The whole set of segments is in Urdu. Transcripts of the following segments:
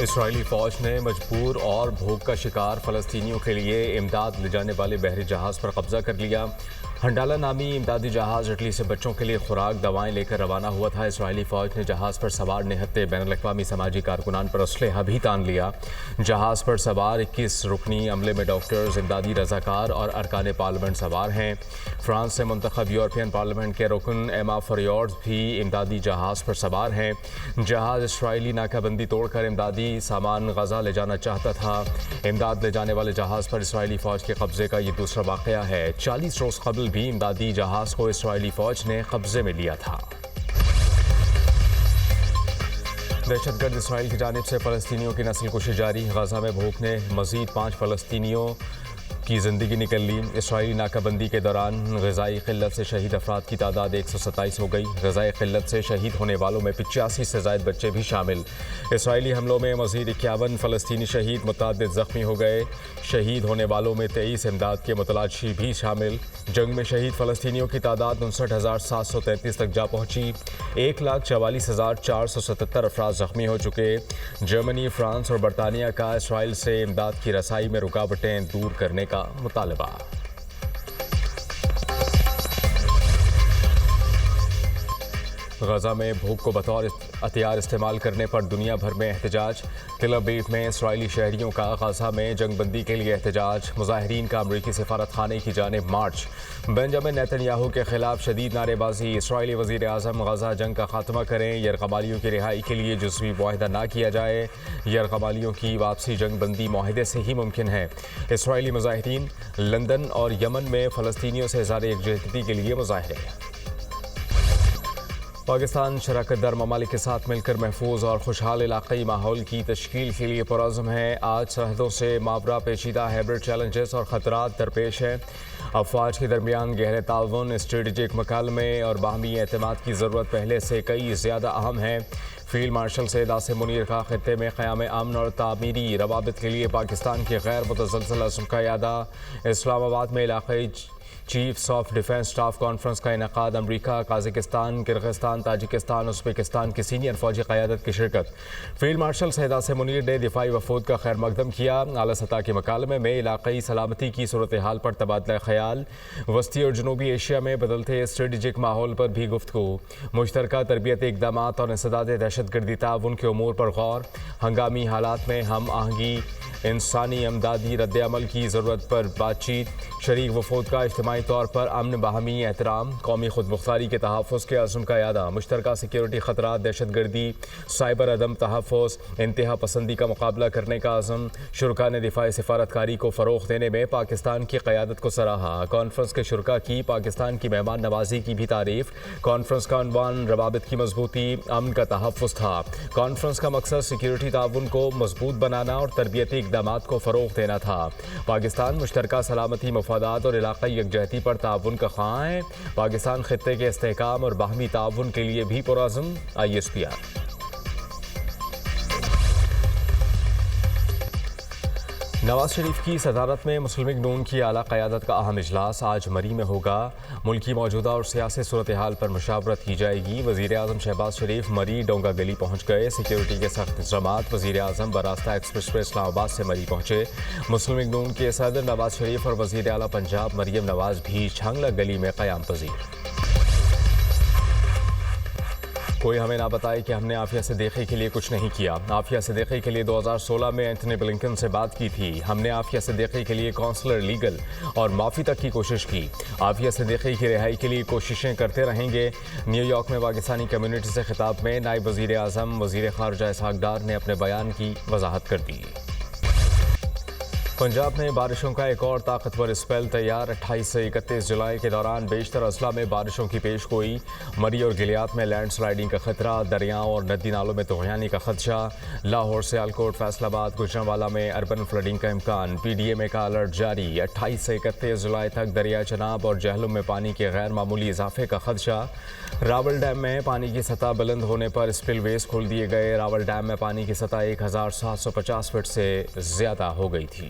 اسرائیلی فوج نے مجبور اور بھوک کا شکار فلسطینیوں کے لیے امداد لے جانے والے بحری جہاز پر قبضہ کر لیا۔ ہنڈالہ نامی امدادی جہاز اٹلی سے بچوں کے لیے خوراک دوائیں لے کر روانہ ہوا تھا۔ اسرائیلی فوج نے جہاز پر سوار نہتے بین الاقوامی سماجی کارکنان پر اسلحہ بھی تان لیا۔ جہاز پر سوار 21 رکنی عملے میں ڈاکٹرز، امدادی رضاکار اور ارکان پارلیمنٹ سوار ہیں۔ فرانس سے منتخب یورپین پارلیمنٹ کے رکن ایما فریورز بھی امدادی جہاز پر سوار ہیں۔ جہاز اسرائیلی ناکہ بندی توڑ کر امدادی سامان غزہ لے جانا چاہتا تھا۔ امداد لے جانے والے جہاز پر اسرائیلی فوج کے قبضے کا یہ دوسرا واقعہ ہے۔ 40 روز قبل بھی امدادی جہاز کو اسرائیلی فوج نے قبضے میں لیا تھا۔ دہشت گرد اسرائیل کی جانب سے فلسطینیوں کی نسل کشی جاری۔ غزہ میں بھوک نے مزید 5 فلسطینیوں کی زندگی نکل لی۔ اسرائیلی ناکہ بندی کے دوران غذائی قلت سے شہید افراد کی تعداد 127 ہو گئی۔ غذائی قلت سے شہید ہونے والوں میں 85 سے زائد بچے بھی شامل۔ اسرائیلی حملوں میں مزید 51 فلسطینی شہید، متعدد زخمی ہو گئے۔ شہید ہونے والوں میں 23 امداد کے متلاشی بھی شامل۔ جنگ میں شہید فلسطینیوں کی تعداد 59,733 تک جا پہنچی۔ 1,44,477 افراد زخمی ہو چکے۔ جرمنی، فرانس اور برطانیہ کا اسرائیل سے امداد کی رسائی میں رکاوٹیں دور کرنے کا مطالبہ۔ غزہ میں بھوک کو بطور ہتھیار استعمال کرنے پر دنیا بھر میں احتجاج۔ تل ابیب میں اسرائیلی شہریوں کا غزہ میں جنگ بندی کے لیے احتجاج۔ مظاہرین کا امریکی سفارت خانے کی جانب مارچ۔ بنجامن نیتن یاہو کے خلاف شدید نعرے بازی۔ اسرائیلی وزیر اعظم غزہ جنگ کا خاتمہ کریں، یرغمالیوں کی رہائی کے لیے جزوی معاہدہ نہ کیا جائے۔ یرغمالیوں کی واپسی جنگ بندی معاہدے سے ہی ممکن ہے۔ اسرائیلی مظاہرین لندن اور یمن میں فلسطینیوں سے اظہار یکجہتی کے لیے مظاہرے۔ پاکستان شراکت دار ممالک کے ساتھ مل کر محفوظ اور خوشحال علاقائی ماحول کی تشکیل کے لیے پرعزم ہے۔ آج سرحدوں سے ماورا پیچیدہ ہائبرڈ چیلنجز اور خطرات درپیش ہیں۔ افواج کے درمیان گہرے تعاون، اسٹریٹجک مکالمے اور باہمی اعتماد کی ضرورت پہلے سے کئی زیادہ اہم ہے۔ فیلڈ مارشل سید آصم منیر کا خطے میں قیام امن اور تعمیری روابط کے لیے پاکستان کی غیر متزلزل عزم کا اعادہ۔ اسلام آباد میں علاقائی chiefs of defence staff conference کا انعقاد۔ امریکہ، قازقستان، کرغزستان، تاجکستان، ازبکستان کی سینئر فوجی قیادت کی شرکت۔ فیلڈ مارشل سید آصم منیر نے دفاعی وفود کا خیر مقدم کیا۔ اعلیٰ سطح کے مکالمے میں علاقائی سلامتی کی صورتحال پر تبادلہ خیال۔ وسطی اور جنوبی ایشیا میں بدلتے اسٹریٹجک ماحول پر بھی گفتگو۔ مشترکہ تربیتی اقدامات اور انسداد دہشت گردی تعاون کے امور پر غور۔ ہنگامی حالات میں ہم آہنگی، انسانی امدادی رد عمل کی ضرورت پر بات چیت۔ شریک وفود کا اجتماعی طور پر امن، باہمی احترام، قومی خود مختاری کے تحفظ کے عزم کا اعادہ۔ مشترکہ سیکیورٹی خطرات، دہشت گردی، سائبر عدم تحفظ، انتہا پسندی کا مقابلہ کرنے کا عزم۔ شرکاء نے دفاعی سفارتکاری کو فروغ دینے میں پاکستان کی قیادت کو سراہا۔ کانفرنس کے شرکاء کی پاکستان کی مہمان نوازی کی بھی تعریف۔ کانفرنس کا عنوان روابط کی مضبوطی، امن کا تحفظ تھا۔ کانفرنس کا مقصد سیکیورٹی تعاون کو مضبوط بنانا اور تربیتی اقدامات کو فروغ دینا تھا۔ پاکستان مشترکہ سلامتی مفادات اور علاقائی یکجہتی پر تعاون کا خواہاں ہے۔ پاکستان خطے کے استحکام اور باہمی تعاون کے لیے بھی پرعزم۔ ISPR۔ نواز شریف کی صدارت میں مسلم لیگ نون کی اعلیٰ قیادت کا اہم اجلاس آج مری میں ہوگا۔ ملکی موجودہ اور سیاسی صورتحال پر مشاورت کی جائے گی۔ وزیر اعظم شہباز شریف مری ڈونگا گلی پہنچ گئے۔ سیکیورٹی کے سخت انتظامات۔ وزیر اعظم براستہ ایکسپریس وے اسلام آباد سے مری پہنچے۔ مسلم لیگ نون کے صدر نواز شریف اور وزیر اعلیٰ پنجاب مریم نواز بھی چھانگلہ گلی میں قیام پذیر۔ کوئی ہمیں نہ بتائے کہ ہم نے عافیہ صدیقی کے لیے کچھ نہیں کیا۔ عافیہ صدیقی کے لیے 2016 میں اینتھنی بلنکن سے بات کی تھی۔ ہم نے عافیہ صدیقی کے لیے کونسلر لیگل اور معافی تک کی کوشش کی۔ عافیہ صدیقی کی رہائی کے لیے کوششیں کرتے رہیں گے۔ نیو یارک میں پاکستانی کمیونٹی سے خطاب میں نائب وزیر اعظم وزیر خارجہ اسحاق ڈار نے اپنے بیان کی وضاحت کر دی۔ پنجاب میں بارشوں کا ایک اور طاقتور اسپیل تیار۔ 28 سے 31 جولائی کے دوران بیشتر اضلاع میں بارشوں کی پیش گوئی۔ مری اور گلیات میں لینڈ سلائیڈنگ کا خطرہ، دریاؤں اور ندی نالوں میں طغیانی کا خدشہ۔ لاہور، سیالکوٹ، فیصل آباد، گوجرانوالہ میں اربن فلڈنگ کا امکان۔ PDMA کا الرٹ جاری۔ 28 سے 31 جولائی تک دریائے چناب اور جہلم میں پانی کے غیر معمولی اضافے کا خدشہ۔ راول ڈیم میں پانی کی سطح بلند ہونے پر اسپل ویز کھول دیے گئے۔ راول ڈیم میں پانی کی سطح 1750 فٹ سے زیادہ ہو گئی تھی۔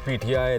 PTI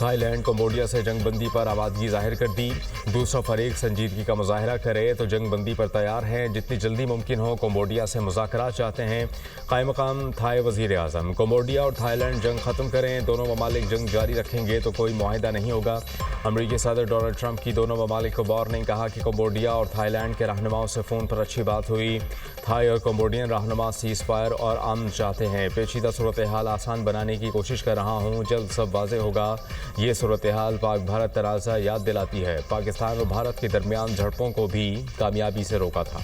تھائی لینڈ کمبوڈیا سے جنگ بندی پر آمادگی ظاہر کر دی. دوسرا فریق سنجیدگی کا مظاہرہ کرے تو جنگ بندی پر تیار ہیں. جتنی جلدی ممکن ہو کمبوڈیا سے مذاکرات چاہتے ہیں. قائم مقام تھائی وزیر اعظم: کمبوڈیا اور تھائی لینڈ جنگ ختم کریں. دونوں ممالک جنگ جاری رکھیں گے تو کوئی معاہدہ نہیں ہوگا. امریکی صدر ڈونلڈ ٹرمپ کی دونوں ممالک کو وارننگ. کہا کہ کمبوڈیا اور تھائی لینڈ کے رہنماؤں سے فون پر اچھی بات ہوئی. تھائی اور کمبوڈین رہنما سیز فائر اور امن چاہتے ہیں. پیچیدہ صورتحال آسان بنانے کی کوشش کر رہا ہوں. جلد سب واضح ہوگا. یہ صورتحال پاک بھارت تنازع یاد دلاتی ہے. پاکستان اور بھارت کے درمیان جھڑپوں کو بھی کامیابی سے روکا تھا.